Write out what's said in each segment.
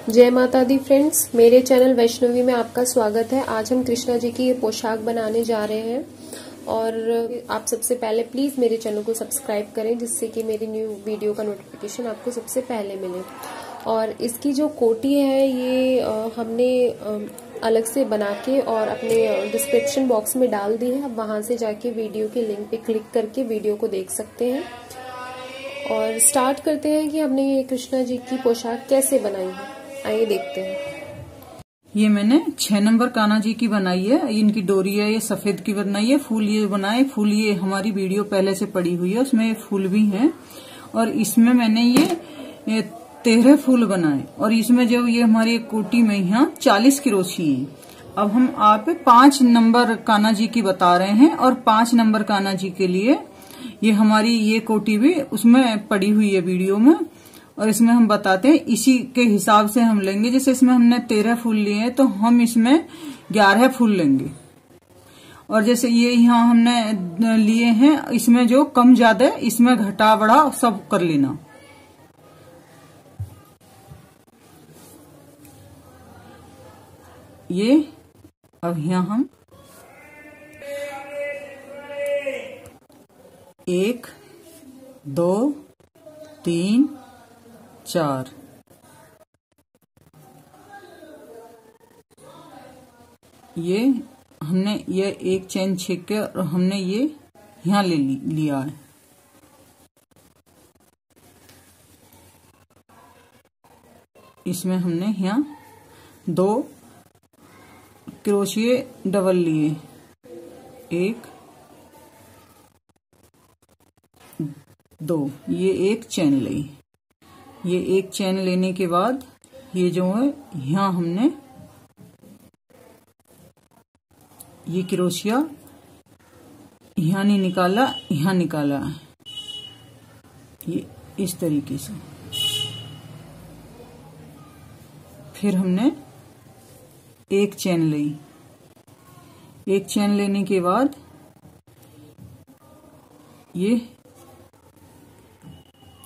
जय माता दी फ्रेंड्स, मेरे चैनल वैष्णवी में आपका स्वागत है। आज हम कृष्णा जी की ये पोशाक बनाने जा रहे हैं और आप सबसे पहले प्लीज मेरे चैनल को सब्सक्राइब करें जिससे कि मेरी न्यू वीडियो का नोटिफिकेशन आपको सबसे पहले मिले। और इसकी जो कोटी है ये हमने अलग से बना के और अपने डिस्क्रिप्शन बॉक्स में डाल दी है। आप वहां से जाके वीडियो के लिंक पे क्लिक करके वीडियो को देख सकते हैं। और स्टार्ट करते हैं कि हमने ये कृष्णा जी की पोशाक कैसे बनाई है, आइए देखते हैं। ये मैंने 6 नंबर कान्हा जी की बनाई है। इनकी डोरी है, ये सफेद की बनाई है। फूल ये बनाए, फूल ये हमारी वीडियो पहले से पड़ी हुई है, उसमें ये फूल भी हैं। और इसमें मैंने ये 13 फूल बनाए। और इसमें जो ये हमारी कोटी में यहाँ 40 क्रोशी है। अब हम आप 5 नंबर कान्हा जी की बता रहे हैं और 5 नंबर कान्हा जी के लिए ये हमारी ये कोटी भी उसमें पड़ी हुई है वीडियो में। और इसमें हम बताते हैं इसी के हिसाब से हम लेंगे। जैसे इसमें हमने 13 फूल लिए हैं तो हम इसमें 11 फूल लेंगे। और जैसे ये यहाँ हमने लिए हैं, इसमें जो कम ज्यादा है इसमें घटा बढ़ा सब कर लेना। ये अब यहाँ हम 1 2 3 4 ये हमने ये एक चैन छेक के और हमने ये यहाँ लिया है। इसमें हमने यहाँ 2 क्रोशिये डबल लिए, 1 2, ये एक चैन ली। ये एक चैन लेने के बाद ये जो है यहाँ हमने ये क्रोशिया यहाँ नहीं निकाला, यहाँ निकाला है। ये इस तरीके से। फिर हमने एक चैन ली। एक चैन लेने के बाद ये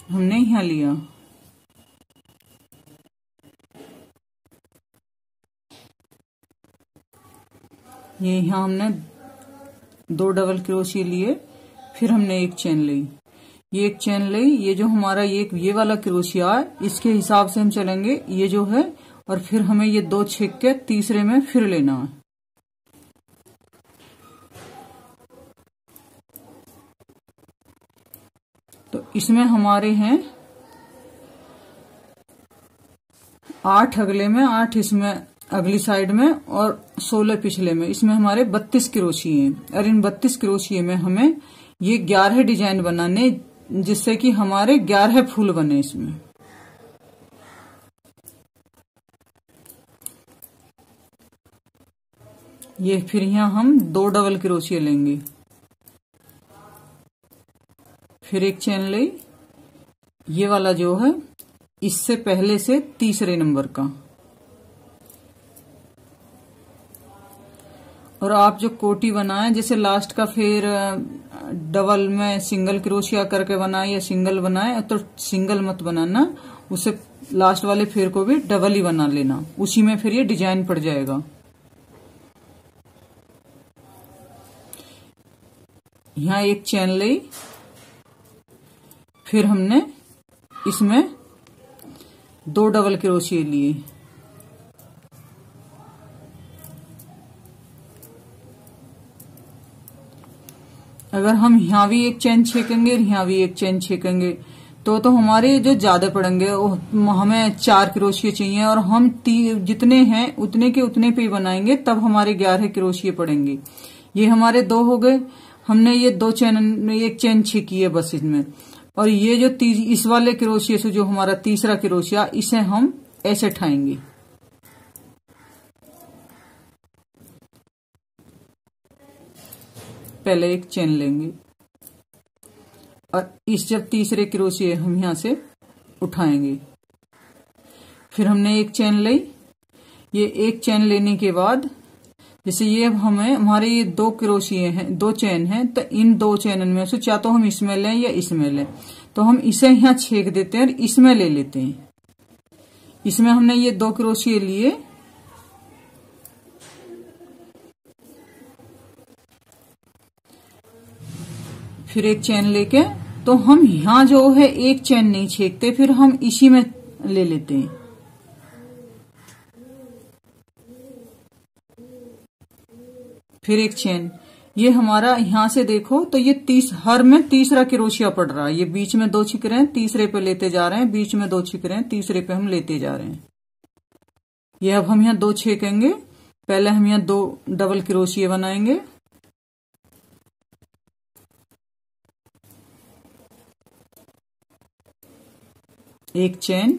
हमने यहाँ लिया। ये यहाँ हमने 2 डबल क्रोशिये लिए। फिर हमने एक चैन ली। ये एक चैन ली। ये जो हमारा ये वाला क्रोशिया है इसके हिसाब से हम चलेंगे, ये जो है। और फिर हमें ये 2 छेक के तीसरे में फिर लेना है। तो इसमें हमारे हैं 8 अगले में, 8 इसमें अगली साइड में और 16 पिछले में। इसमें हमारे 32 क्रोशिये हैं। और इन 32 क्रोशिये में हमें ये 11 डिजाइन बनाने, जिससे कि हमारे 11 फूल बने इसमें। ये फिर यहाँ हम 2 डबल क्रोशिये लेंगे। फिर एक चैन ली। ये वाला जो है इससे पहले से तीसरे नंबर का। और आप जो कोटी बनाए, जैसे लास्ट का फिर डबल में सिंगल क्रोशिया करके बनाए या सिंगल बनाए, तो सिंगल मत बनाना, उसे लास्ट वाले फेर को भी डबल ही बना लेना, उसी में फिर ये डिजाइन पड़ जाएगा। यहाँ एक चैन ली। फिर हमने इसमें 2 डबल क्रोशिये लिए। अगर हम यहाँ भी एक चैन छेकेंगे और यहाँ भी एक चैन छेकेंगे तो हमारे जो ज्यादा पड़ेंगे, हमें 4 क्रोशिये चाहिए और हम जितने हैं उतने के उतने पे ही बनाएंगे, तब हमारे 11 क्रोशिये पड़ेंगे। ये हमारे 2 हो गए। हमने ये 2 चैन, एक चैन छेकी है बस इसमें। और ये जो इस वाले क्रोशिये से जो हमारा तीसरा क्रोशिया, इसे हम ऐसे उठाएंगे। पहले एक चैन लेंगे और इस जब तीसरे क्रोशिये हम यहां से उठाएंगे। फिर हमने एक चैन ली। ये एक चैन लेने के बाद जैसे ये हमें हमारे ये 2 क्रोशिये हैं, 2 चैन हैं, तो इन 2 चैनन में से चाहे तो हम इसमें लें या इसमें लें, तो हम इसे यहाँ छेक देते हैं और इसमें ले लेते हैं। इसमें हमने ये 2 क्रोशिये लिए, फिर एक चेन लेके, तो हम यहां जो है एक चेन नहीं छेकते, फिर हम इसी में ले लेते हैं। फिर एक चेन, ये हमारा यहां से देखो तो ये हर में तीसरा क्रोशिया पड़ रहा है। ये बीच में 2 छिक रहे हैं, तीसरे पे लेते जा रहे हैं, बीच में 2 छिक रहे हैं, तीसरे पे हम लेते जा रहे हैं। ये अब हम यहाँ 2 छेकेंगे। पहले हम यहाँ 2 डबल क्रोशिया बनाएंगे, एक चेन,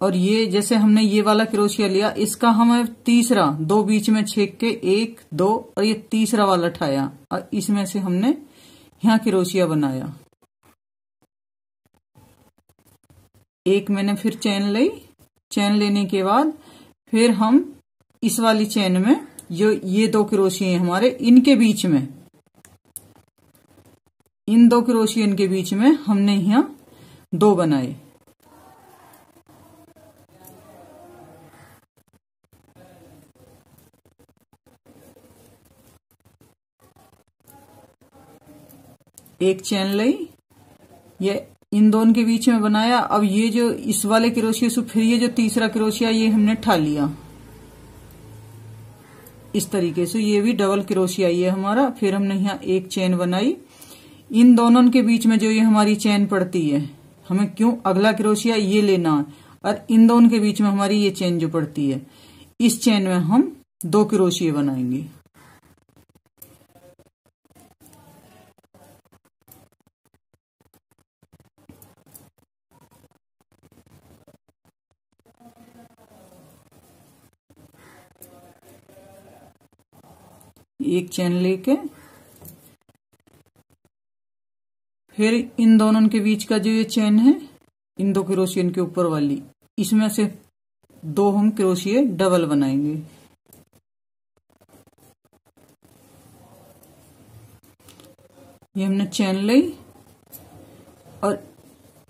और ये जैसे हमने ये वाला क्रोशिया लिया, इसका हमें तीसरा 2 बीच में छेक के 1 2 और ये तीसरा वाला उठाया और इसमें से हमने यहाँ क्रोशिया बनाया। एक मैंने फिर चेन ली, चेन लेने के बाद फिर हम इस वाली चेन में जो ये 2 क्रोशिये हमारे, इनके बीच में, इन 2 क्रोशियन के बीच में हमने यहाँ 2 बनाए। एक चेन ली, ये इन दोनों के बीच में बनाया। अब ये जो इस वाले क्रोशिया से फिर ये जो तीसरा क्रोशिया ये हमने ठा लिया इस तरीके से, ये भी डबल क्रोशिया ये हमारा। फिर हमने यहाँ एक चेन बनाई, इन दोनों के बीच में जो ये हमारी चेन पड़ती है, हमें क्यों अगला क्रोशिया ये लेना है, और इन दोनों के बीच में हमारी ये चेन जो पड़ती है, इस चेन में हम 2 क्रोशिया बनाएंगे। एक चेन लेके फिर इन दोनों के बीच का जो ये चेन है, इन 2 क्रोशियन के ऊपर वाली, इसमें से 2 हम क्रोशिये डबल बनाएंगे। ये हमने चेन ली और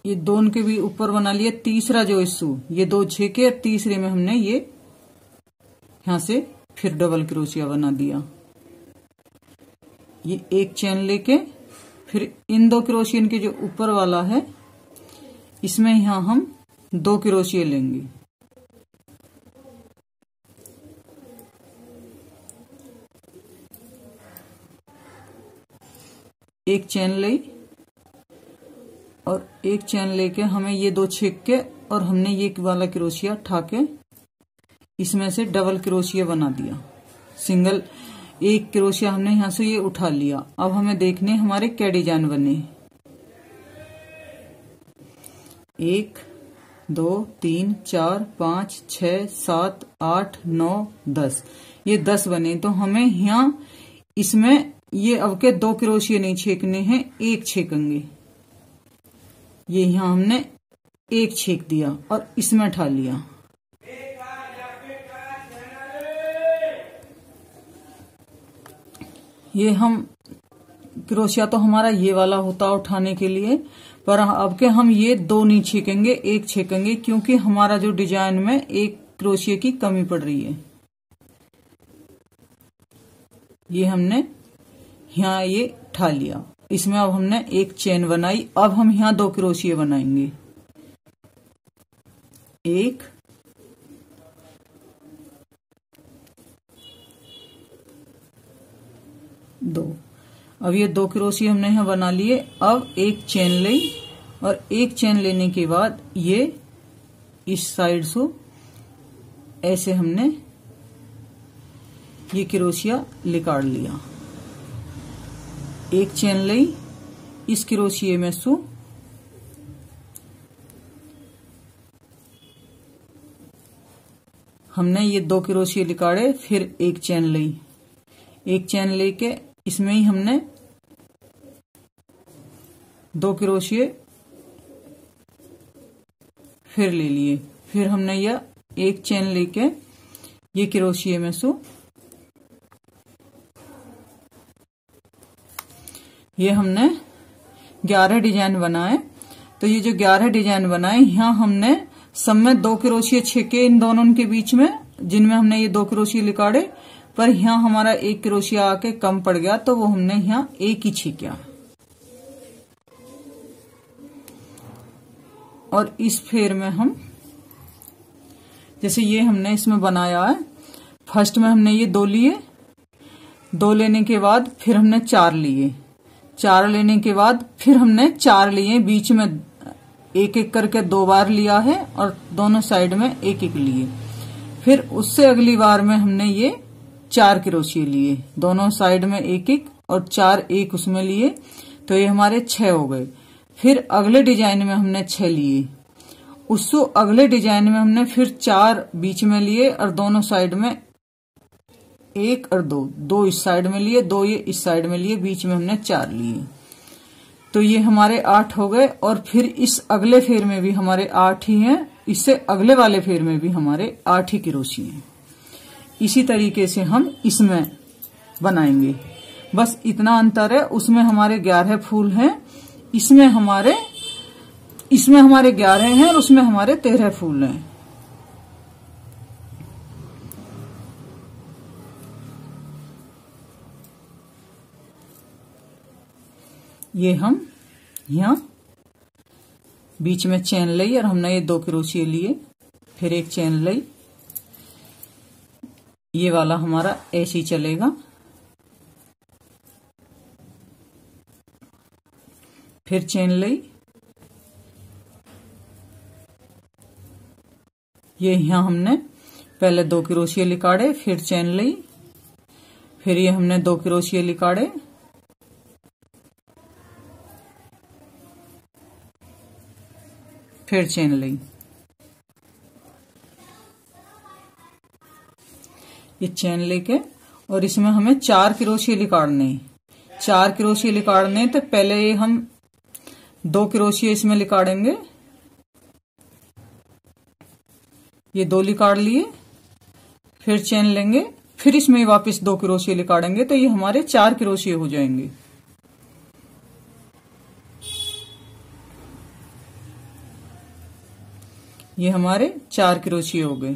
ये दोनों के भी ऊपर बना लिया तीसरा जो इस्सू, ये 2 छेके, तीसरे में हमने ये यहां से फिर डबल क्रोशिया बना दिया। ये एक चेन लेके फिर इन 2 क्रोशियन के जो ऊपर वाला है, इसमें यहां हम 2 क्रोशिये लेंगे। एक चेन ली और एक चेन लेके हमें ये 2 छेक के और हमने ये वाला क्रोशिया उठा के इसमें से डबल क्रोशिया बना दिया। सिंगल एक क्रोशिया हमने यहां से ये उठा लिया। अब हमें देखने हमारे क्या डिजाइन बने। 1 2 3 4 5 6 7 8 9 10, ये 10 बने। तो हमें यहाँ इसमें ये अब के 2 क्रोशिया नहीं छेकने हैं, एक छेकेंगे। ये यहाँ हमने एक छेक दिया और इसमें उठा लिया। ये हम क्रोशिया तो हमारा ये वाला होता उठाने के लिए, पर अब के हम ये 2 नहीं छेकेंगे, एक छेकेंगे, क्योंकि हमारा जो डिजाइन में एक क्रोशिया की कमी पड़ रही है। ये हमने यहाँ ये उठा लिया, इसमें अब हमने एक चेन बनाई। अब हम यहाँ 2 क्रोशिया बनाएंगे, 1 2। अब ये 2 क्रोशिया हमने यहाँ बना लिए। अब एक चेन ली और एक चेन लेने के बाद ये इस साइड से ऐसे हमने ये क्रोशिया निकाल लिया। एक चेन ली, इस क्रोशिये में से हमने ये 2 क्रोशिये निकाले। फिर एक चेन ली, एक चेन लेके इसमें ही हमने 2 क्रोशिये फिर ले लिए। फिर हमने यह एक चेन लेके ये क्रोशिये में से ये हमने 11 डिजाइन बनाए। तो ये जो 11 डिजाइन बनाए, यहाँ हमने सब में 2 क्रोशिये छिके इन दोनों के बीच में, जिनमें हमने ये 2 क्रोशिये लिकाड़े, पर यहाँ हमारा 1 क्रोशिया आके कम पड़ गया तो वो हमने यहाँ 1 ही छिका। और इस फेर में हम जैसे ये हमने इसमें बनाया है, फर्स्ट में हमने ये 2 लिए, 2 लेने के बाद फिर हमने 4 लिए, 4 लेने के बाद फिर हमने 4 लिए, बीच में 1-1 करके 2 बार लिया है और दोनों साइड में 1-1 लिए। फिर उससे अगली बार में हमने ये 4 क्रोशिये लिए, दोनों साइड में 1-1 और 4 1 उसमें लिए, तो ये हमारे 6 हो गए। फिर अगले डिजाइन में हमने 6 लिए, उससे अगले डिजाइन में हमने फिर 4 बीच में लिए और दोनों साइड में 1 और 2 इस साइड में लिए, 2 ये इस साइड में लिए, बीच में हमने 4 लिए, तो ये हमारे 8 हो गए। और फिर इस अगले फेर में भी हमारे 8 ही हैं, इससे अगले वाले फेर में भी हमारे 8 ही क्रोशिये हैं। इसी तरीके से हम इसमें बनाएंगे, बस इतना अंतर है, उसमें हमारे 11 फूल हैं, इसमें हमारे 11 हैं और उसमें हमारे 13 फूल हैं। ये हम यहाँ बीच में चेन ली और हमने ये 2 क्रोशिये लिए, फिर एक चेन ली, ये वाला हमारा ऐसे ही चलेगा। फिर चेन ली, ये यहाँ हमने पहले 2 क्रोशिये लिकाड़े, फिर चेन ली, फिर ये हमने 2 क्रोशिये लिकाड़े, फिर चेन ली। ये चेन लेके और इसमें हमें 4 क्रोशिये लिकाड़ने हैं। 4 क्रोशिये लिकाड़ने तो पहले ये हम 2 क्रोशिये इसमें लिकाड़ेंगे, ये 2 लिकाड़ लिए, फिर चेन लेंगे, फिर इसमें वापस 2 क्रोशिये लिकाड़ेंगे, तो ये हमारे 4 क्रोशिये हो जाएंगे। ये हमारे 4 क्रोशिये हो गए।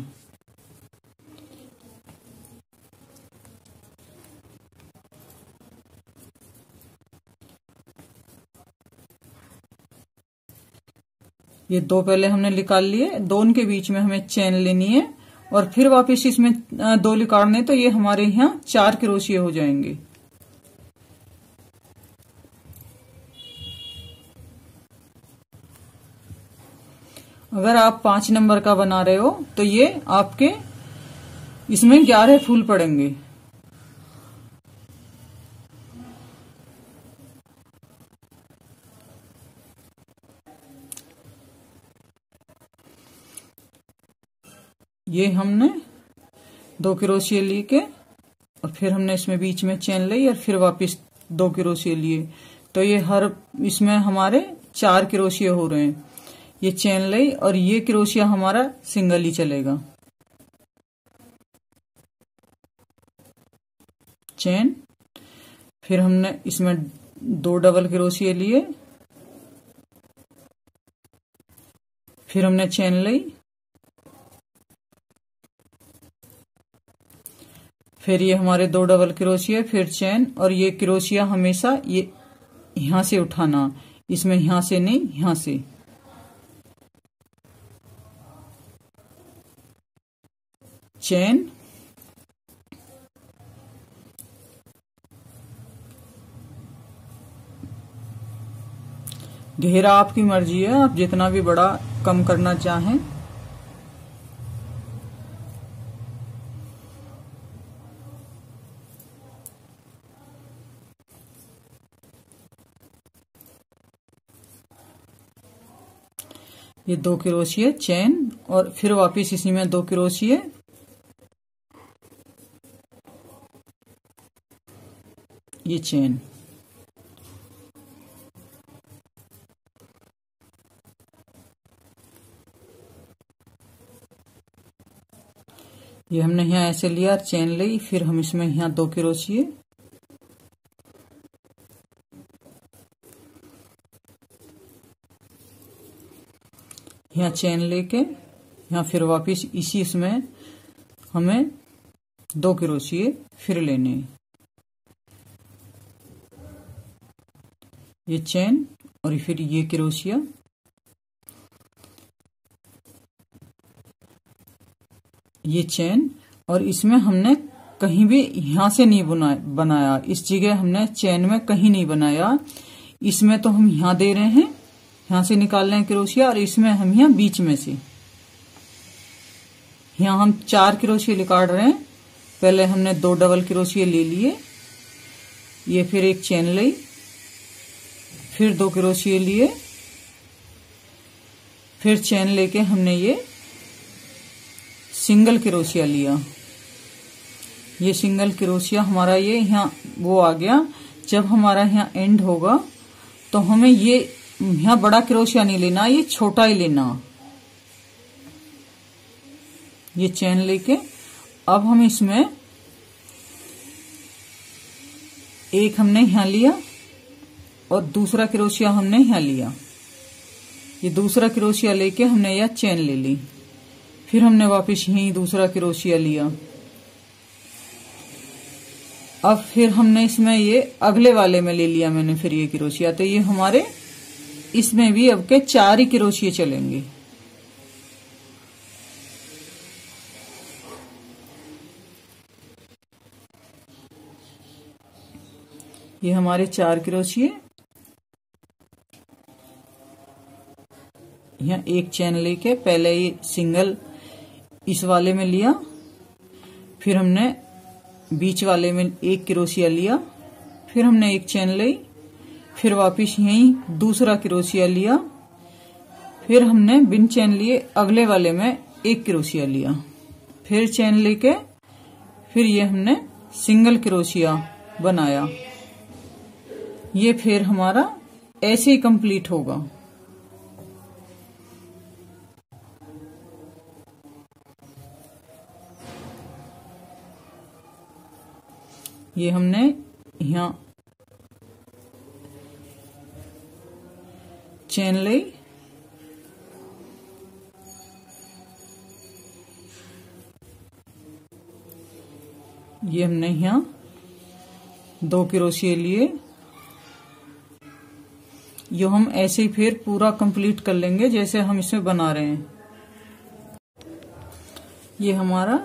ये 2 पहले हमने निकाल लिए, 2 के बीच में हमें चेन लेनी है और फिर वापस इसमें 2 निकालने, तो ये हमारे यहाँ 4 क्रोशिये हो जाएंगे। अगर आप 5 नंबर का बना रहे हो तो ये आपके इसमें 11 फूल पड़ेंगे। ये हमने 2 क्रोशिये लिए के और फिर हमने इसमें बीच में चेन ली और फिर वापस 2 क्रोशिये लिए, तो ये हर इसमें हमारे 4 क्रोशिये हो रहे हैं। ये चेन ली और ये क्रोशिया हमारा सिंगल ही चलेगा, चेन, फिर हमने इसमें 2 डबल क्रोशिये लिए, फिर हमने चेन ली, फिर ये हमारे 2 डबल क्रोशिया, फिर चेन, और ये क्रोशिया हमेशा ये यहां से उठाना, इसमें यहां से नहीं, यहां से। चेन, घेरा आपकी मर्जी है, आप जितना भी बड़ा कम करना चाहें। ये 2 क्रोशिये, चेन, और फिर वापस इसी में 2 क्रोशिये, ये चेन। ये हमने यहाँ ऐसे लिया, चेन ली, फिर हम इसमें यहाँ 2 क्रोशिये, यहाँ चेन लेके यहाँ फिर वापिस इसी इसमें हमें 2 क्रोशिये फिर लेने हैं। ये चेन और फिर ये क्रोशिया, ये चेन, और इसमें हमने कहीं भी यहां से नहीं बनाया, इस जगह हमने चेन में कहीं नहीं बनाया। इसमें तो हम यहां दे रहे हैं, यहां से निकाल रहे हैं क्रोशिया, और इसमें हम यहां बीच में से यहां हम 4 क्रोशिये निकाल रहे हैं। पहले हमने 2 डबल क्रोशिये ले लिए, ये फिर एक चेन ली, फिर 2 क्रोशिये लिए, फिर चेन लेके हमने ये सिंगल क्रोशिया लिया। ये सिंगल क्रोशिया हमारा ये यहाँ वो आ गया। जब हमारा यहाँ एंड होगा तो हमें ये यहाँ बड़ा क्रोशिया नहीं लेना, ये छोटा ही लेना। ये चेन लेके अब हम इसमें एक हमने यहाँ लिया और दूसरा क्रोशिया हमने यहाँ लिया। ये दूसरा क्रोशिया लेके हमने यह चेन ले ली, फिर हमने वापस यही दूसरा क्रोशिया लिया। अब फिर हमने इसमें ये अगले वाले में ले लिया मैंने फिर ये क्रोशिया, तो ये हमारे इसमें भी अब के 4 ही क्रोशिये चलेंगे। ये हमारे 4 क्रोशिये। यहाँ एक चेन लेके पहले ये सिंगल इस वाले में लिया, फिर हमने बीच वाले में एक क्रोशिया लिया, फिर हमने एक चेन ली, फिर वापिस यहीं दूसरा क्रोशिया लिया, फिर हमने बिन चेन लिए अगले वाले में एक क्रोशिया लिया, फिर चेन लेके फिर ये हमने सिंगल क्रोशिया बनाया। ये फिर हमारा ऐसे ही कंप्लीट होगा। ये हमने यहाँ चेन ली, ये हमने यहाँ 2 क्रोशिये लिए। यो हम ऐसे ही फिर पूरा कंप्लीट कर लेंगे जैसे हम इसमें बना रहे हैं। ये हमारा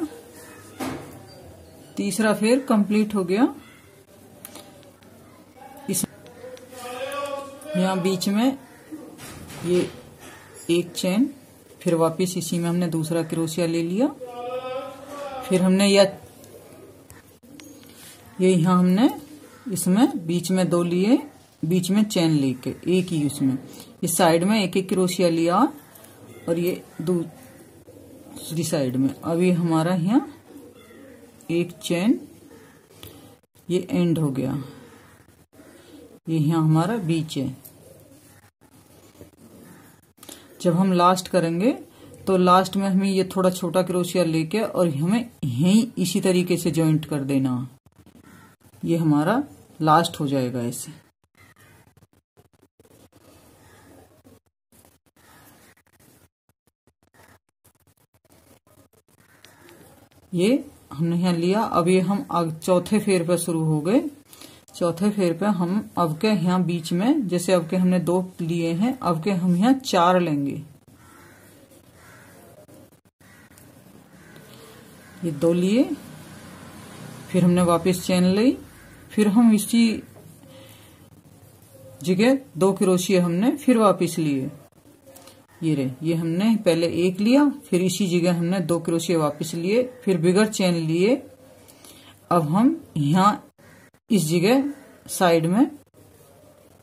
तीसरा फेर कंप्लीट हो गया। इस यहाँ बीच में ये एक चेन, फिर वापस इसी में हमने दूसरा क्रोशिया ले लिया, फिर हमने ये यहाँ हमने इसमें बीच में 2 लिए, बीच में चेन लेके एक ही उसमें इस साइड में एक क्रोशिया लिया और ये दूसरी साइड में। अभी हमारा यहाँ एक चेन, ये एंड हो गया, ये यहाँ हमारा बीच है। जब हम लास्ट करेंगे तो लास्ट में हमें ये थोड़ा छोटा क्रोशिया लेके और हमें यहीं इसी तरीके से जॉइंट कर देना। ये हमारा लास्ट हो जाएगा ऐसे। ये हमने यहाँ लिया। अब ये हम चौथे फेर पे शुरू हो गए। चौथे फेर पे हम अब के यहाँ बीच में, जैसे अब के हमने 2 लिए हैं, अब के हम यहाँ 4 लेंगे। ये 2 लिए, फिर हमने वापस चेन ली, फिर हम इसी जगह 2 क्रोशिये हमने फिर वापस लिए। ये रहे, ये हमने पहले एक लिया, फिर इसी जगह हमने 2 क्रोशिये वापस लिए, फिर बिगर चेन लिए। अब हम यहाँ इस जगह साइड में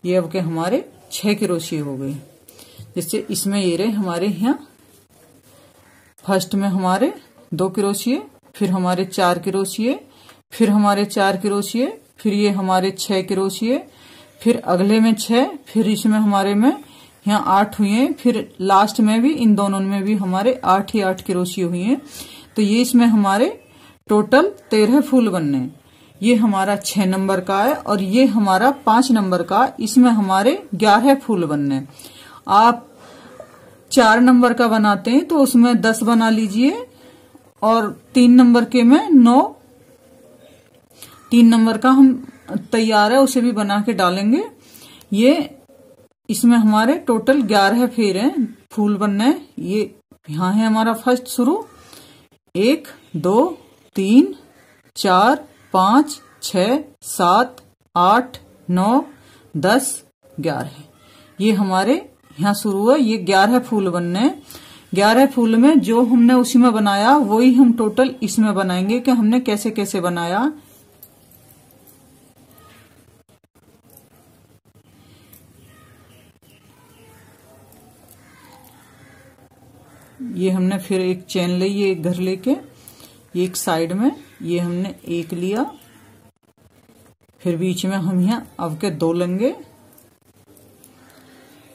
ये अब के हमारे 6 क्रोशिये हो गए। जिससे इसमें ये रहे हमारे यहाँ फर्स्ट में हमारे 2 क्रोशिये, फिर हमारे 4 क्रोशिये, फिर हमारे 4 क्रोशिये, फिर ये हमारे 6 क्रोशिये, फिर अगले में 6, फिर इसमें हमारे में यहाँ 8 हुए हैं, फिर लास्ट में भी इन दोनों में भी हमारे 8 ही 8 क्रोशिये हुए हैं। तो ये इसमें हमारे टोटल 13 फूल बनने हैं। ये हमारा 6 नंबर का है और ये हमारा 5 नंबर का, इसमें हमारे 11 फूल बनने हैं। आप 4 नंबर का बनाते हैं तो उसमें 10 बना लीजिए, और 3 नंबर के में 9, 3 नंबर का हम तैयार है उसे भी बना के डालेंगे। ये इसमें हमारे टोटल 11 फेर हैं, फूल बनना है। ये यहाँ है हमारा फर्स्ट शुरू, 1 2 3 4 5 6 7 8 9 10 11, ये हमारे यहाँ शुरू है। ये 11 फूल बनने हैं। 11 फूल में जो हमने उसी में बनाया वही हम टोटल इसमें बनाएंगे कि हमने कैसे कैसे बनाया। ये हमने फिर एक चेन ली, ये एक घर लेके, ये एक साइड में ये हमने एक लिया, फिर बीच में हम यहाँ अब के 2 लेंगे।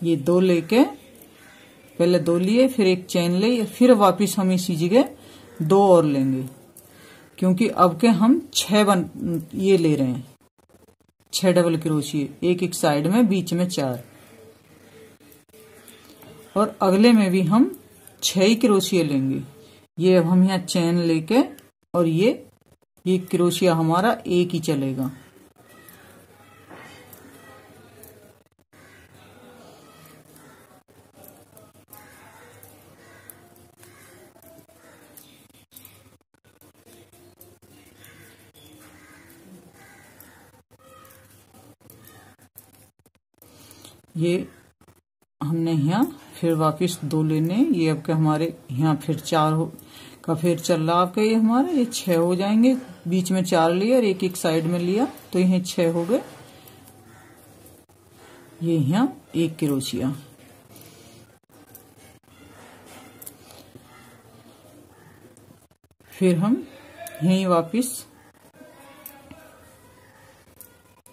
ये 2 लेके पहले 2 लिए, फिर एक चेन ली, फिर वापिस हम इसी जगह 2 और लेंगे, क्योंकि अब के हम 6 ये ले रहे हैं, 6 डबल क्रोशिये, एक एक साइड में, बीच में 4, और अगले में भी हम 6 ही क्रोशिये लेंगे। ये अब हम यहाँ चेन लेके, और ये क्रोशिया हमारा एक ही चलेगा। ये हमने यहाँ फिर वापस 2 लेने, ये अब के हमारे यहाँ फिर 4 का फिर चल रहा आपका, ये हमारा ये 6 हो जाएंगे। बीच में 4 लिया और एक एक साइड में लिया तो ये 6 हो गए। ये यहाँ 1 क्रोशिया, फिर हम यहीं वापस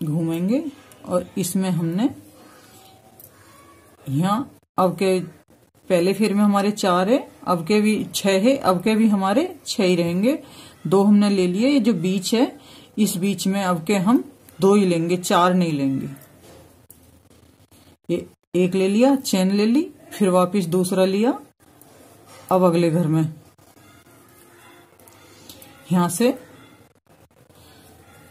घूमेंगे, और इसमें हमने यहाँ अब के पहले फिर में हमारे 4 है, अब के भी 6 है, अब के भी हमारे 6 ही रहेंगे। 2 हमने ले लिए, ये जो बीच है इस बीच में अब के हम 2 ही लेंगे, 4 नहीं लेंगे। ये 1 ले लिया, चेन ले ली, फिर वापस दूसरा लिया। अब अगले घर में यहां से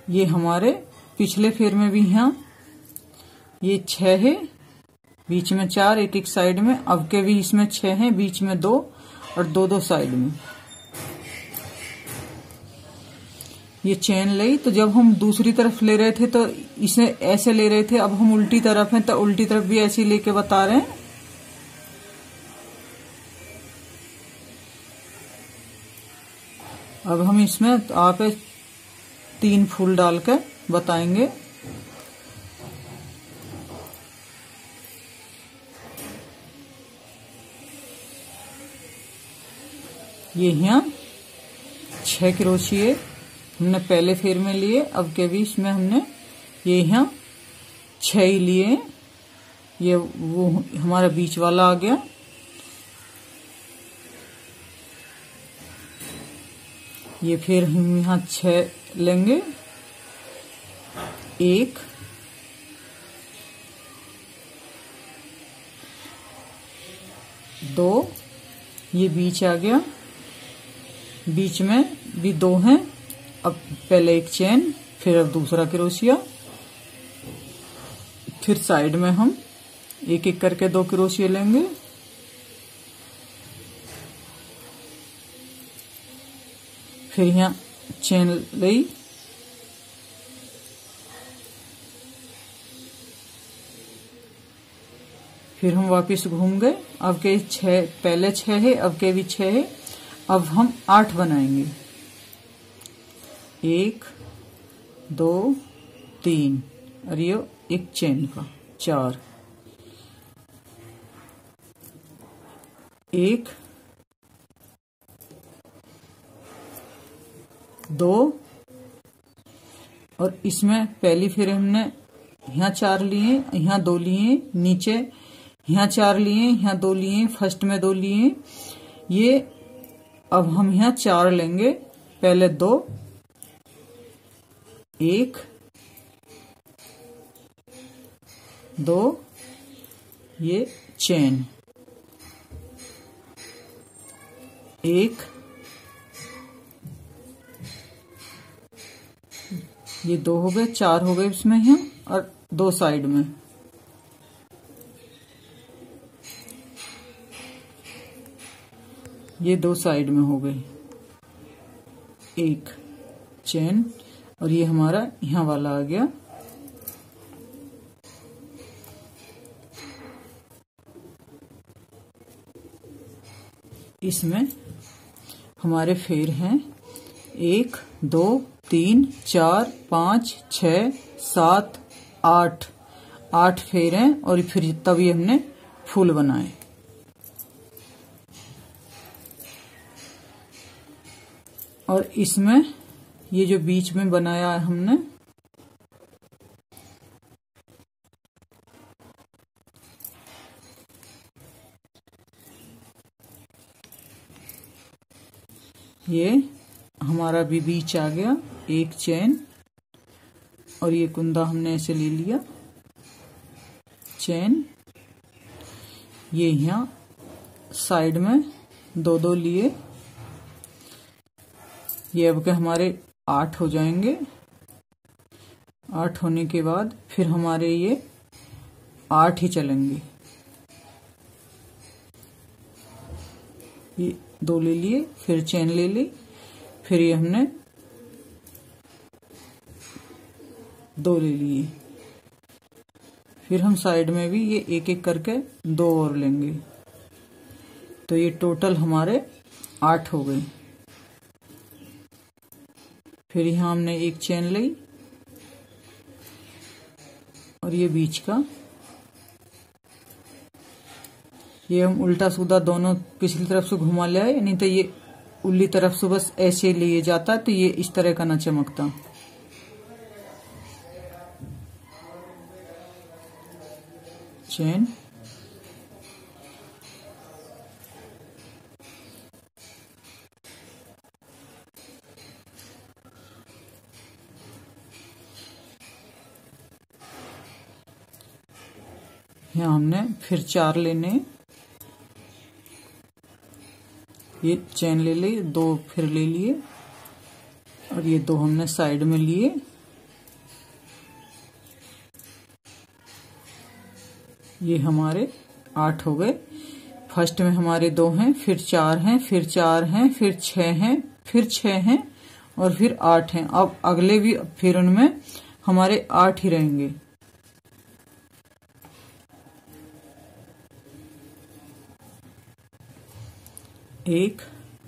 ये हमारे पिछले फेर में भी यहाँ ये 6 है, बीच में 4, एक एक साइड में, अब के भी इसमें 6 हैं, बीच में 2 और 2 साइड में। ये चेन ली, तो जब हम दूसरी तरफ ले रहे थे तो इसे ऐसे ले रहे थे, अब हम उल्टी तरफ हैं तो उल्टी तरफ भी ऐसे लेके बता रहे हैं। अब हम इसमें आप 3 फूल डालकर बताएंगे। ये यहाँ 6 क्रोशिये हमने पहले फेर में लिए, अब के भी इसमें हमने ये यहाँ 6 ही लिए। ये वो हमारा बीच वाला आ गया। ये फिर हम यहाँ 6 लेंगे, 1 2, ये बीच आ गया, बीच में भी 2 हैं। अब पहले एक चेन, फिर अब दूसरा क्रोशिया, फिर साइड में हम एक एक करके 2 क्रोशिया लेंगे। फिर यहाँ चेन ली, फिर हम वापस घूम गए। अब के 6, पहले 6 है, अब के भी 6 है। अब हम 8 बनाएंगे, 1 2 3, और ये एक चेन का 4, 1 2, और इसमें पहली फिर हमने यहाँ 4 लिए, यहाँ 2 लिए, नीचे यहाँ 4 लिए, यहाँ 2 लिए, फर्स्ट में 2 लिए। ये अब हम यहाँ 4 लेंगे, पहले 2, 1 2, ये चेन, एक, ये 2 हो गए, 4 हो गए इसमें हैं और 2 साइड में। ये 2 साइड में हो गए, एक चेन, और ये हमारा यहाँ वाला आ गया। इसमें हमारे फेर हैं 1 2 3 4 5 6 7 8, 8 फेर हैं और फिर तभी हमने फूल बनाए। और इसमें ये जो बीच में बनाया है हमने, ये हमारा भी बीच आ गया, एक चेन, और ये कुंदा हमने ऐसे ले लिया, चेन, ये यहाँ साइड में 2-2 लिए। ये अब के हमारे 8 हो जाएंगे। 8 होने के बाद फिर हमारे ये 8 ही चलेंगे। ये 2 ले लिए, फिर चेन ले ली, फिर ये हमने 2 ले लिए, फिर हम साइड में भी ये एक एक करके 2 और लेंगे, तो ये टोटल हमारे 8 हो गए। फिर यहाँ हमने एक चेन ली और ये बीच का, ये हम उल्टा सीधा दोनों पिछली तरफ से घुमा ले आए, नहीं तो ये उल्ली तरफ से बस ऐसे लिए जाता तो ये इस तरह का ना चमकता। चेन, यहाँ हमने फिर 4 लेने, ये चेन ले ली, 2 फिर ले लिए और ये 2 हमने साइड में लिए। ये हमारे 8 हो गए। फर्स्ट में हमारे 2 हैं, फिर 4 हैं, फिर 4 हैं, फिर 6 हैं, फिर 6 हैं और फिर 8 हैं। अब अगले भी फिर उनमें हमारे 8 ही रहेंगे। एक,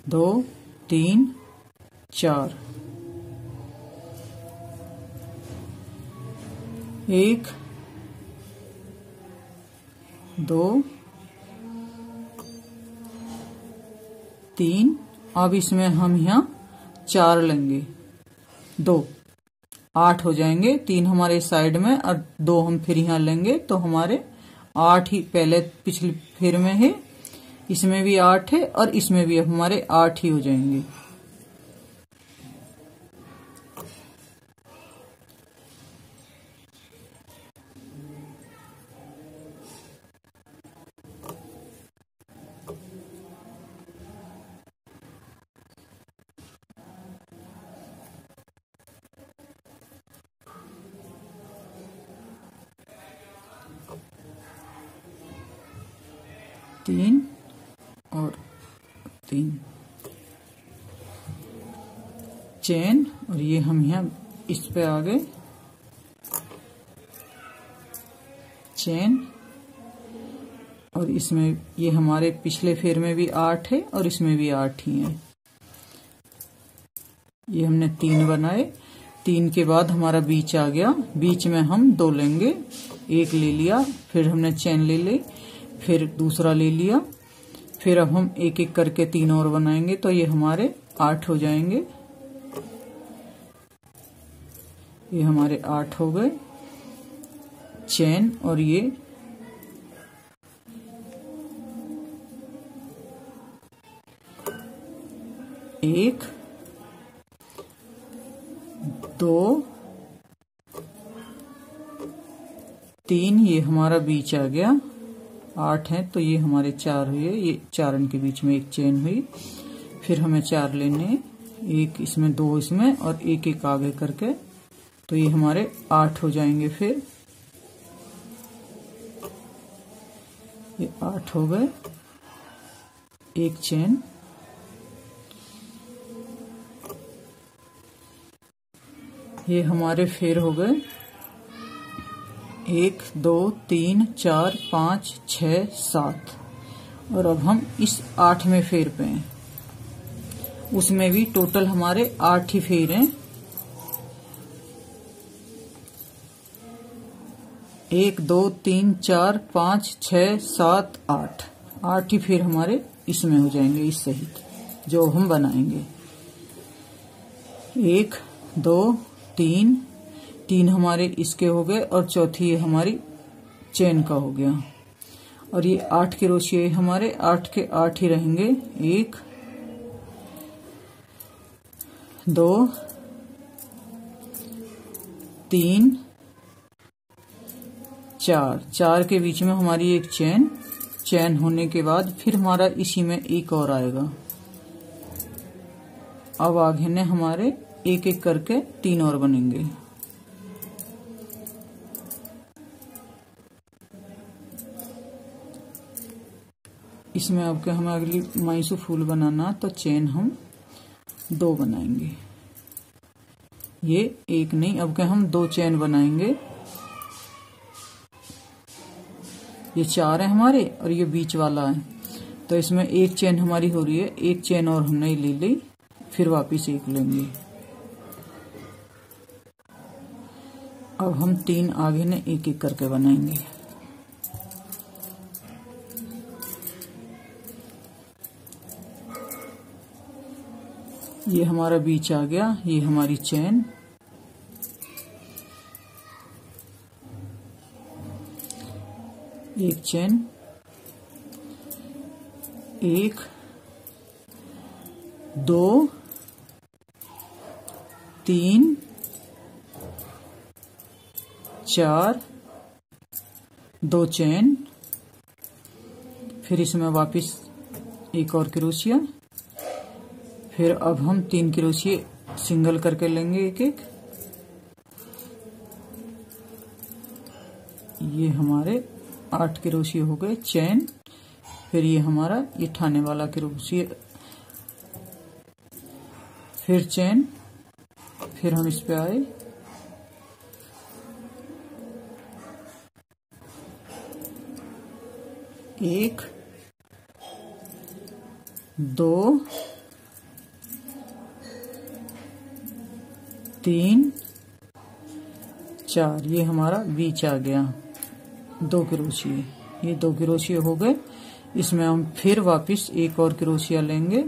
2, 3, 4, 1, 2, 3। अब इसमें हम यहाँ 4 लेंगे, 2, 8 हो जाएंगे। 3 हमारे साइड में और 2 हम फिर यहाँ लेंगे, तो हमारे 8 ही पहले पिछले फिर में है, इसमें भी 8 है और इसमें भी हमारे 8 ही हो जाएंगे। तीन और 3 चेन, और ये हम यहाँ इस पे आ गए, चेन, और इसमें ये हमारे पिछले फेर में भी 8 है और इसमें भी 8 ही है। ये हमने 3 बनाए। 3 के बाद हमारा बीच आ गया, बीच में हम 2 लेंगे, 1 ले लिया, फिर हमने चेन ले ली, फिर दूसरा ले लिया, फिर अब हम एक एक करके 3 और बनाएंगे, तो ये हमारे 8 हो जाएंगे। ये हमारे 8 हो गए। चेन, और ये 1, 2, 3, ये हमारा बीच आ गया। 8 है तो ये हमारे 4 हुए, ये 4 इनके बीच में एक चेन हुई। फिर हमें 4 लेने, एक इसमें 2 इसमें और एक एक आगे करके, तो ये हमारे 8 हो जाएंगे। फिर ये 8 हो गए, एक चेन, ये हमारे फेर हो गए 1 2 3 4 5 6 7। और अब हम इस 8वें फेर पे हैं, उसमें भी टोटल हमारे 8 ही फेर हैं। 1 2 3 4 5 6 7 8, 8 ही फेर हमारे इसमें हो जाएंगे, इस सहित जो हम बनाएंगे। 1 2 3, 3 हमारे इसके हो गए और चौथी ये हमारी चेन का हो गया। और ये 8 क्रोशिये हमारे 8 के 8 ही रहेंगे। 1 2 3 4, 4 के बीच में हमारी एक चेन होने के बाद फिर हमारा इसी में एक और आएगा। अब आगे ने हमारे एक एक करके 3 और बनेंगे। इसमें अब के हमें अगली माइसू फूल बनाना, तो चेन हम 2 बनाएंगे। ये एक नहीं, अब के हम 2 चेन बनाएंगे। ये 4 है हमारे और ये बीच वाला है, तो इसमें एक चेन हमारी हो रही है, एक चेन और हमने ले ली, फिर वापिस एक लेंगे। अब हम 3 आगे ने एक एक करके बनाएंगे। ये हमारा बीच आ गया, ये हमारी चेन, एक चेन, 1 2 3 4, 2 चेन, फिर इसमें वापस एक और क्रोशिया, फिर अब हम 3 क्रोशिये सिंगल करके लेंगे एक एक। ये हमारे 8 क्रोशिये हो गए चेन, फिर ये हमारा ये ठाने वाला क्रोशिया, फिर चेन, फिर हम इस पे आए, एक 2 3 4, ये हमारा बीच आ गया 2 क्रोशिये, ये 2 क्रोशिये हो गए। इसमें हम फिर वापस एक और क्रोशिया लेंगे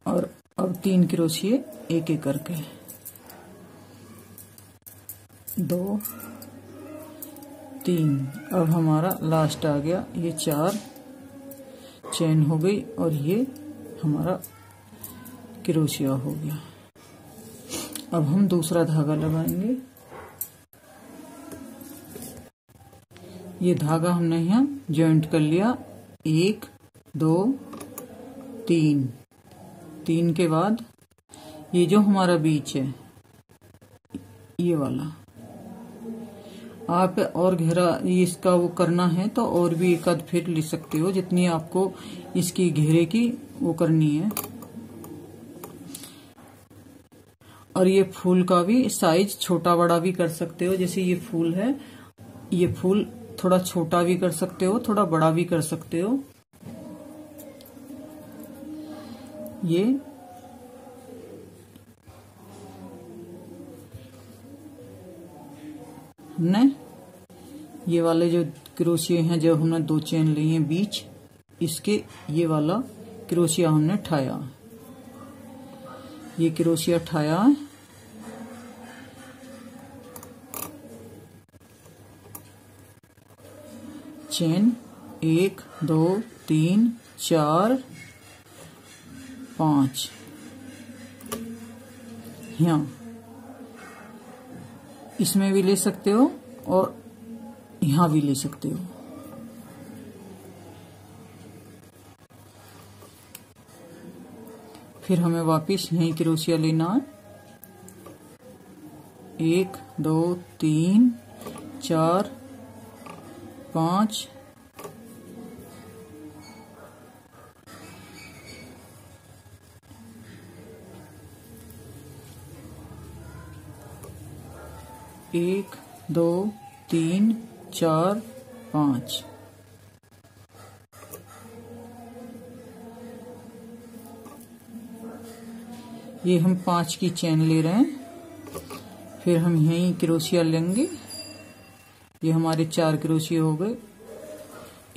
और अब 3 क्रोशिये एक एक करके, 2 3, अब हमारा लास्ट आ गया, ये 4 चेन हो गई और ये हमारा क्रोशिया हो गया। अब हम दूसरा धागा लगाएंगे। ये धागा हमने यहाँ जॉइंट कर लिया, 1 2 3, 3 के बाद ये जो हमारा बीच है ये वाला, आप और गहरा इसका वो करना है तो और भी एक आध फिर ले सकते हो, जितनी आपको इसकी घेरे की वो करनी है। और ये फूल का भी साइज छोटा बड़ा भी कर सकते हो, जैसे ये फूल है, ये फूल थोड़ा छोटा भी कर सकते हो, थोड़ा बड़ा भी कर सकते हो। ये हमने ये वाले जो क्रोशिये हैं, जो हमने 2 चेन ली हैं बीच, इसके ये वाला क्रोशिया हमने ठाया, ये क्रोशिया ठाया, चेन 1 2 3 4 5, यहाँ इसमें भी ले सकते हो और यहाँ भी ले सकते हो। फिर हमें वापस यहीं क्रोशिया लेना है। 1 2 3 4 5 1 2 3 4 5। ये हम 5 की चेन ले रहे हैं। फिर हम यहीं क्रोशिया लेंगे। ये हमारे 4 क्रोशिया हो गए।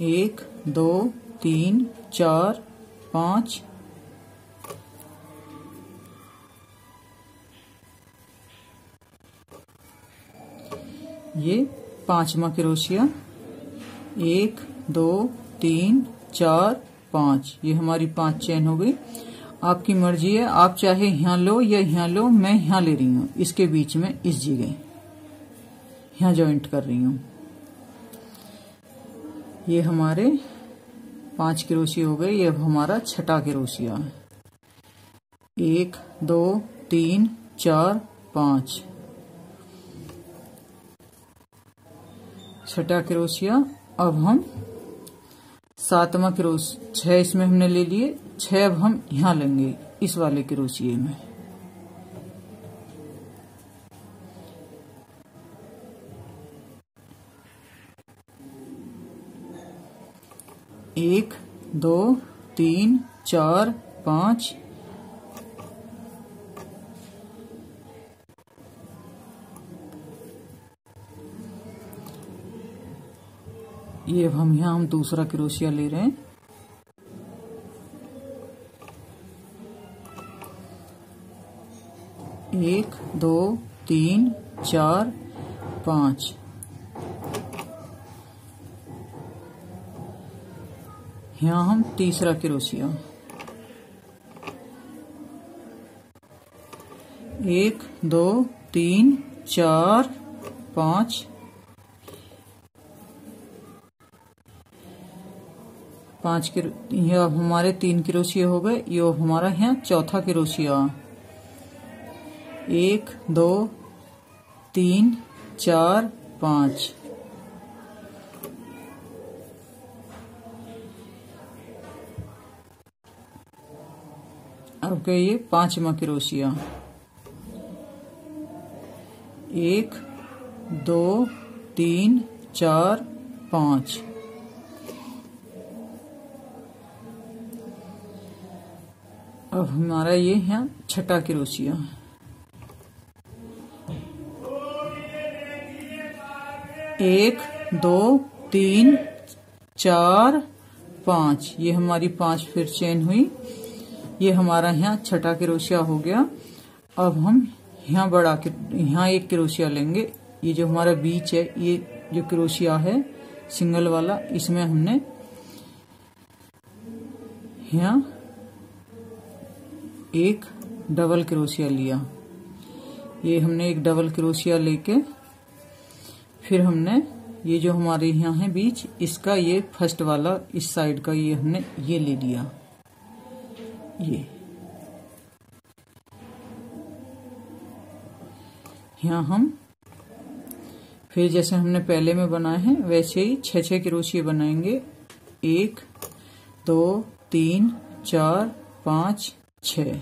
1 2 3 4 5। ये 5वां क्रोशिया। 1 2 3 4 5। ये हमारी 5 चेन हो गई। आपकी मर्जी है, आप चाहे यहाँ लो या यहाँ लो। मैं यहाँ ले रही हूँ, इसके बीच में इस जगह यहाँ जॉइंट कर रही हूँ। ये हमारे 5 क्रोशिया हो गए। ये अब हमारा 6ठा क्रोशिया है। 1 2 3 4 5। 6ठा क्रोशिया। अब हम 7वां क्रोशिया। 6 इसमें हमने ले लिए। 6 अब हम यहाँ लेंगे इस वाले क्रोशिये में। एक 2 3 4 5। ये अब हम दूसरा क्रोशिया ले रहे हैं। 1 2 3 4 5। यहाँ हम तीसरा क्रोशिया। 1 2 3 4 5। 5 ये अब हमारे 3 क्रोशिया हो गए। ये अब हमारा यहाँ चौथा क्रोशिया। 1 2 3 4 5। अब गए ये 5वां क्रोशिया। 1 2 3 4 5। अब हमारा ये यहाँ 6ठा क्रोशिया। 1 2 3 4 5। ये हमारी 5 फिर चेन हुई। ये हमारा यहाँ 6ठा क्रोशिया हो गया। अब हम यहाँ बढ़ा के यहाँ एक क्रोशिया लेंगे। ये जो हमारा बीच है, ये जो क्रोशिया है सिंगल वाला, इसमें हमने यहाँ एक डबल क्रोशिया लिया। ये हमने एक डबल क्रोशिया लेके फिर हमने ये जो हमारे यहाँ है बीच, इसका ये फर्स्ट वाला इस साइड का ये हमने ये ले लिया। ये यहाँ हम फिर जैसे हमने पहले में बनाए हैं वैसे ही 6 क्रोशिया बनाएंगे। 1 2 3 4 5 6।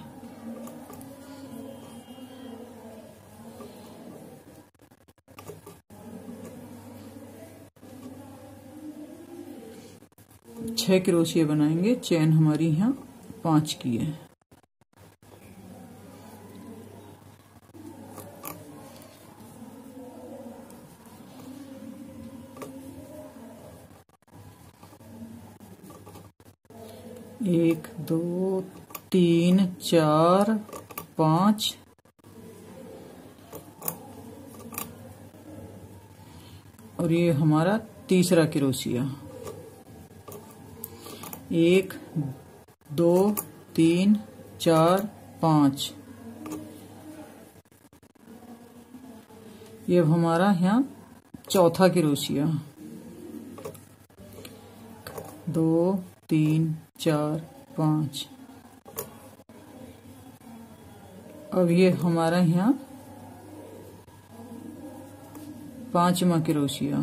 छह क्रोशिया बनाएंगे। चेन हमारी यहाँ 5 की है। एक 2 3 4 5। और ये हमारा तीसरा क्रोशिया। 1 2 3 4 5। ये हमारा यहाँ चौथा क्रोशिया। 2 3 4 5। अब ये हमारा यहाँ 5वां क्रोशिया,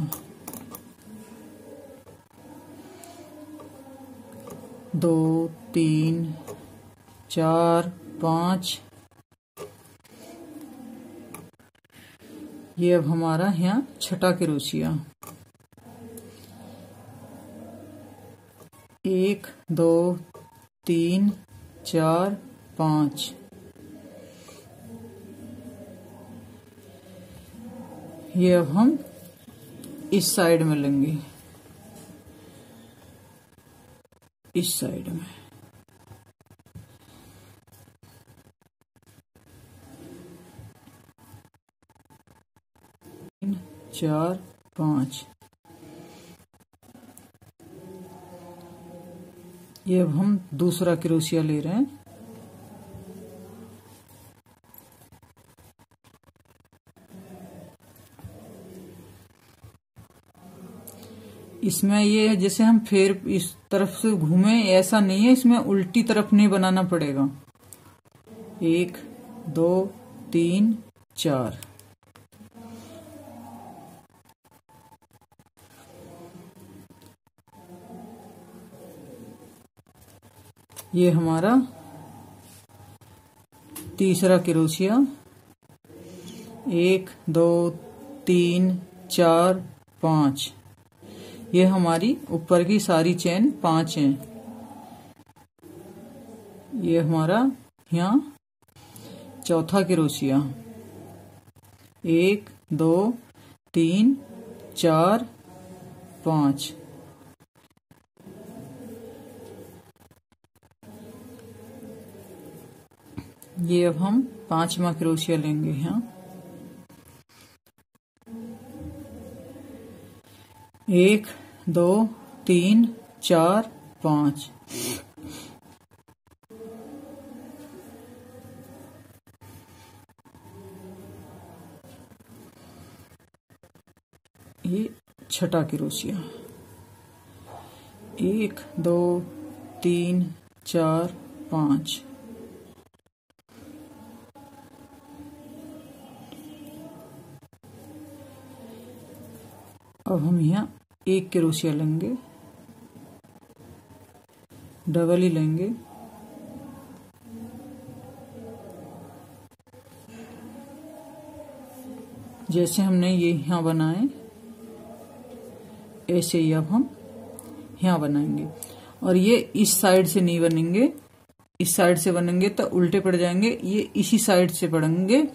2 3 4 5। ये अब हमारा यहाँ 6ठा क्रोशिया, 1 2 3 4 5। ये अब हम इस साइड में लेंगे, इस साइड में। तीन 4 5। ये अब हम दूसरा क्रोशिया ले रहे हैं। इसमें ये जैसे हम फिर इस तरफ से घूमे, ऐसा नहीं है, इसमें उल्टी तरफ नहीं बनाना पड़ेगा। 1 2 3 4। ये हमारा तीसरा क्रोशिया, 1 2 3 4 5। ये हमारी ऊपर की सारी चेन 5 हैं। ये हमारा यहाँ चौथा क्रोशिया, 1 2 3 4 5। ये अब हम 5वां क्रोशिया लेंगे यहाँ, 1 2 3 4 5। ये 6ठा क्रोशिया, 1 2 3 4 5। अब हम यहाँ 1 क्रोशिया लेंगे, डबल ही लेंगे। जैसे हमने ये यहाँ बनाए, ऐसे ही अब हम यहाँ बनाएंगे। और ये इस साइड से नहीं बनेंगे, इस साइड से बनेंगे तो उल्टे पड़ जाएंगे। ये इसी साइड से पड़ेंगे।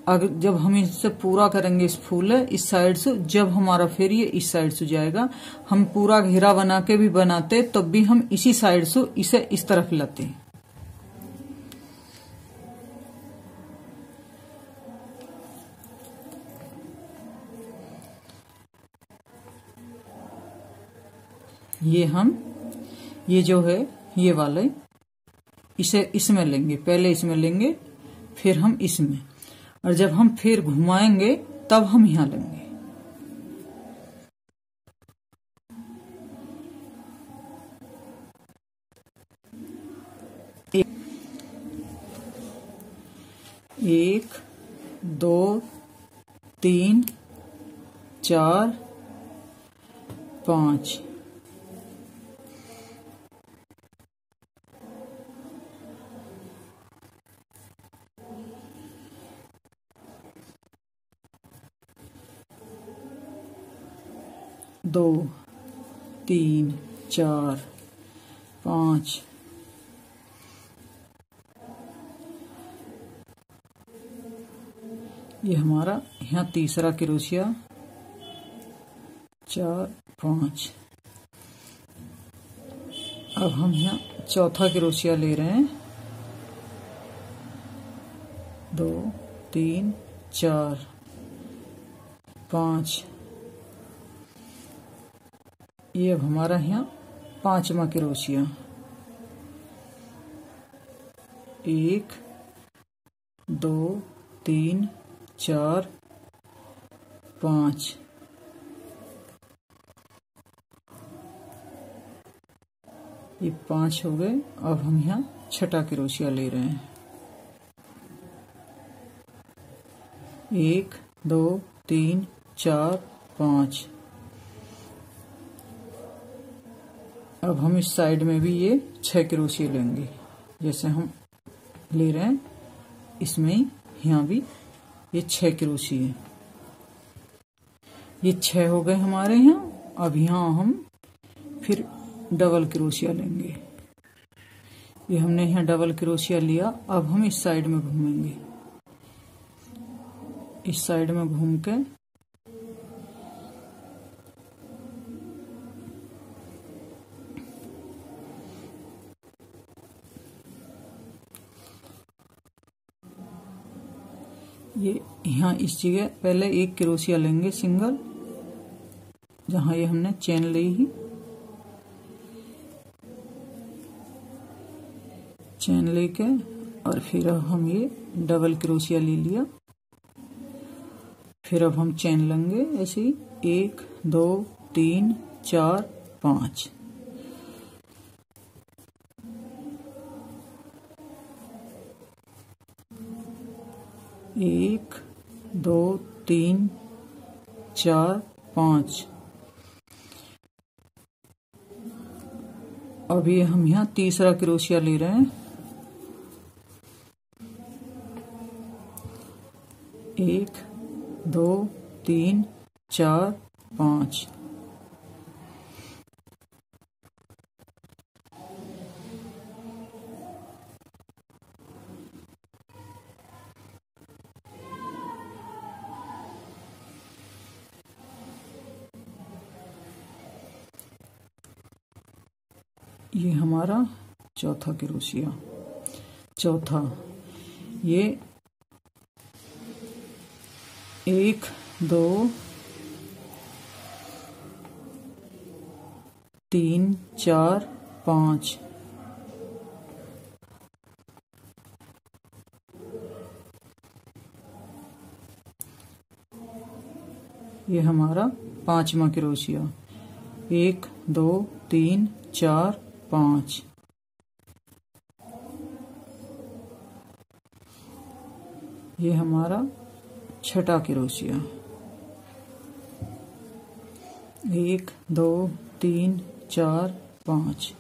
अगर जब हम इससे पूरा करेंगे इस फूल है इस साइड से, जब हमारा फिर ये इस साइड से जाएगा, हम पूरा घेरा बना के भी बनाते तब भी हम इसी साइड से इसे इस तरफ लाते हैं। ये हम ये जो है ये वाले इसे इसमें लेंगे, पहले इसमें लेंगे फिर हम इसमें, और जब हम फिर घुमाएंगे तब हम यहां लेंगे। एक 2 3 4 5। दो 3 4 5। ये हमारा यहाँ तीसरा क्रोशिया, 4 5। अब हम यहाँ चौथा क्रोशिया ले रहे हैं, 2 3 4 5। ये अब हमारा यहाँ 5वां क्रोशिया, 1 2 3 4 5। ये 5 हो गए। अब हम यहाँ 6ठा क्रोशिया ले रहे हैं, 1 2 3 4 5। अब हम इस साइड में भी ये 6 क्रोशिया लेंगे, जैसे हम ले रहे हैं इसमें ही यहाँ भी ये 6 क्रोशिया है। ये 6 हो गए हमारे यहाँ। अब यहाँ हम फिर डबल क्रोशिया लेंगे। ये हमने यहाँ डबल क्रोशिया लिया। अब हम इस साइड में घूमेंगे, इस साइड में घूम के ये यहाँ इस जगह पहले 1 क्रोशिया लेंगे सिंगल, जहां ये हमने चेन ली ही, चेन लेके और फिर अब हम ये डबल क्रोशिया ले लिया। फिर अब हम चेन लेंगे ऐसे ही 1 2 3 4 5। एक 2 3 4 5। अभी हम यहाँ तीसरा क्रोशिया ले रहे हैं। 1 2 3 4 5। ये हमारा चौथा क्रोशिया। चौथा ये 1 2 3 4 5। ये हमारा 5वां क्रोशिया। 1 2 3 4 5। ये हमारा छठा क्रोशिया। 1 2 3 4 5।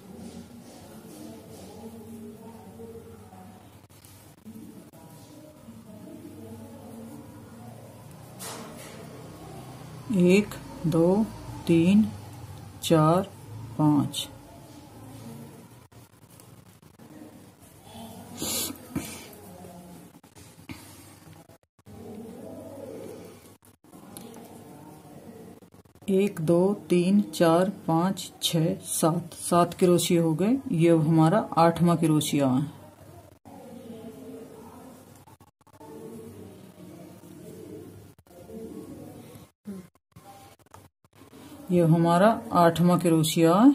एक 2 3 4 5। एक 2 3 4 5 6 7। 7 क्रोशिया हो गए। ये हमारा 8वां क्रोशिया है। ये हमारा 8वां क्रोशिया है।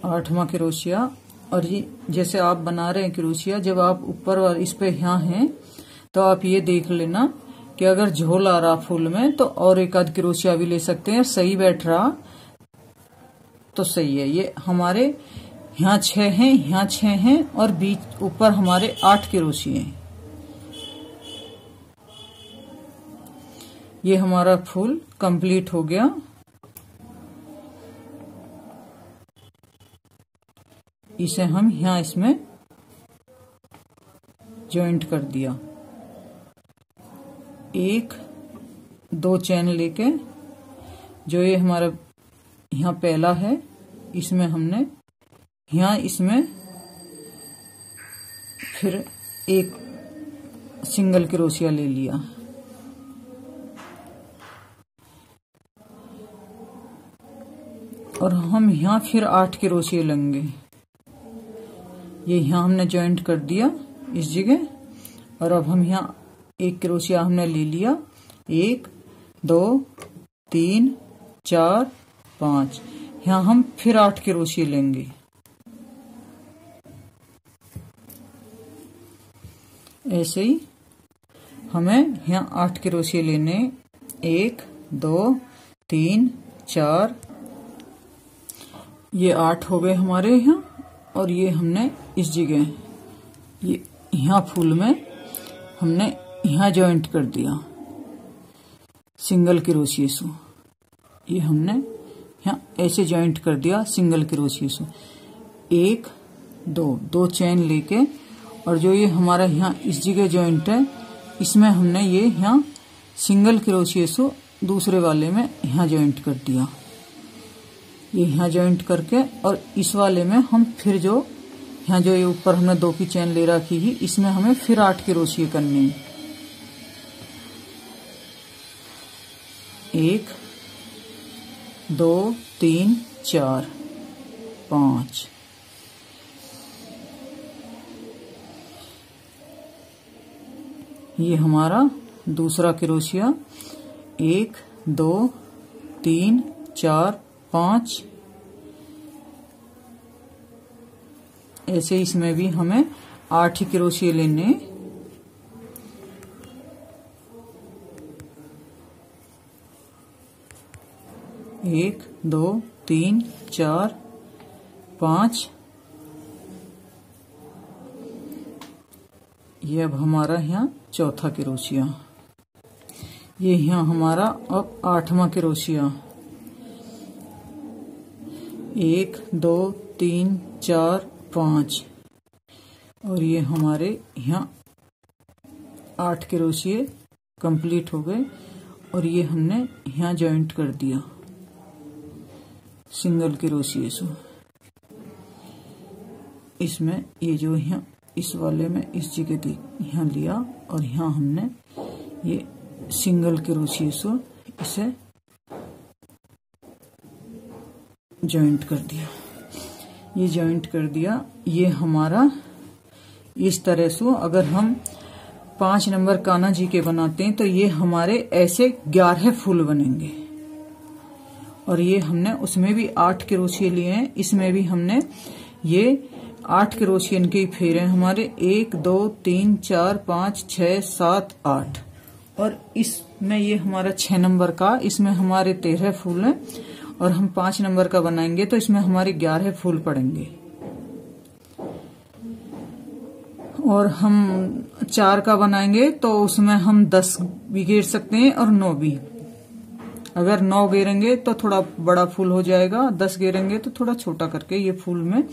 8वां क्रोशिया। और ये जैसे आप बना रहे हैं क्रोशिया, जब आप ऊपर और इस पे यहाँ हैं तो आप ये देख लेना कि अगर झोल आ रहा फूल में तो और एक आध क्रोशिया भी ले सकते हैं। सही बैठ रहा तो सही है। ये हमारे यहाँ 6 हैं, यहाँ 6 हैं और बीच ऊपर हमारे 8 क्रोशिया हैं। ये हमारा फूल कंप्लीट हो गया। इसे हम यहाँ इसमें जॉइंट कर दिया। 1 2 चैन लेके जो ये हमारा यहाँ पहला है, इसमें हमने यहाँ इसमें फिर एक सिंगल क्रोशिया ले लिया। और हम यहाँ फिर 8 क्रोशिया लेंगे। ये यहाँ हमने जॉइंट कर दिया इस जगह। और अब हम यहाँ एक क्रोशिया हमने ले लिया। 1 2 3 4 5। यहाँ हम फिर 8 क्रोशिया लेंगे। ऐसे ही हमें यहाँ 8 क्रोशिया लेने। 1 2 3 4। ये 8 हो गए हमारे यहाँ। और ये हमने इस जगह ये यहाँ फूल में हमने यहाँ ज्वाइंट कर दिया सिंगल क्रोशिया से। ये हमने यहाँ ऐसे ज्वाइंट कर दिया सिंगल क्रोशिया से। 1 2 चेन लेके, और जो ये हमारा यहाँ इस जगह ज्वाइंट है इसमें हमने ये यहाँ सिंगल क्रोशिया से दूसरे वाले में यहाँ ज्वाइंट कर दिया। ये यहाँ ज्वाइंट करके, और इस वाले में हम फिर जो यहाँ जो ये ऊपर हमने 2 की चेन ले रखी है इसमें हमें फिर 8 क्रोशिया करने हैं। 1 2 3 4 5। ये हमारा दूसरा क्रोशिया। 1 2 3 4 5। ऐसे इसमें भी हमें 8 ही क्रोशिया लेने। 1 2 3 4 5। ये अब हमारा यहाँ चौथा क्रोशिया। ये यहाँ हमारा अब 8वां क्रोशिया। 1 2 3 4 5। और ये हमारे यहाँ 8 क्रोशिया कंप्लीट हो गए, और ये हमने यहाँ ज्वाइंट कर दिया सिंगल क्रोशिया से। इसमें ये जो यहाँ इस वाले में इस जगह यहाँ लिया, और यहाँ हमने ये सिंगल क्रोशिया से इसे ज्वाइंट कर दिया। ये ज्वाइंट कर दिया। ये हमारा इस तरह से अगर हम 5 नंबर कान्हा जी के बनाते हैं तो ये हमारे ऐसे 11 फूल बनेंगे। और ये हमने उसमें भी 8 क्रोशिया लिए हैं, इसमें भी हमने ये 8 क्रोशिया इनके ही फेरे हैं हमारे। 1 2 3 4 5 6 7 8। और इसमें ये हमारा 6 नंबर का, इसमें हमारे 13 फूल हैं, और हम 5 नंबर का बनाएंगे तो इसमें हमारे 11 फूल पड़ेंगे। और हम 4 का बनाएंगे तो उसमें हम 10 भी घेर सकते हैं और 9 भी। अगर 9 घेरेंगे तो थोड़ा बड़ा फूल हो जाएगा, 10 घेरेंगे तो थोड़ा छोटा करके ये फूल में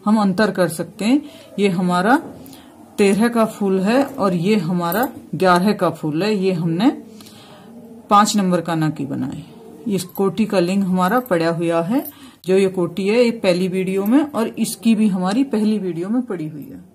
हम अंतर कर सकते हैं। ये हमारा 13 का फूल है और ये हमारा 11 का फूल है। ये हमने 5 नंबर कान्हा की बनाए। इस कोटी का लिंक हमारा पड़ा हुआ है। जो ये कोटी है ये पहली वीडियो में, और इसकी भी हमारी पहली वीडियो में पड़ी हुई है।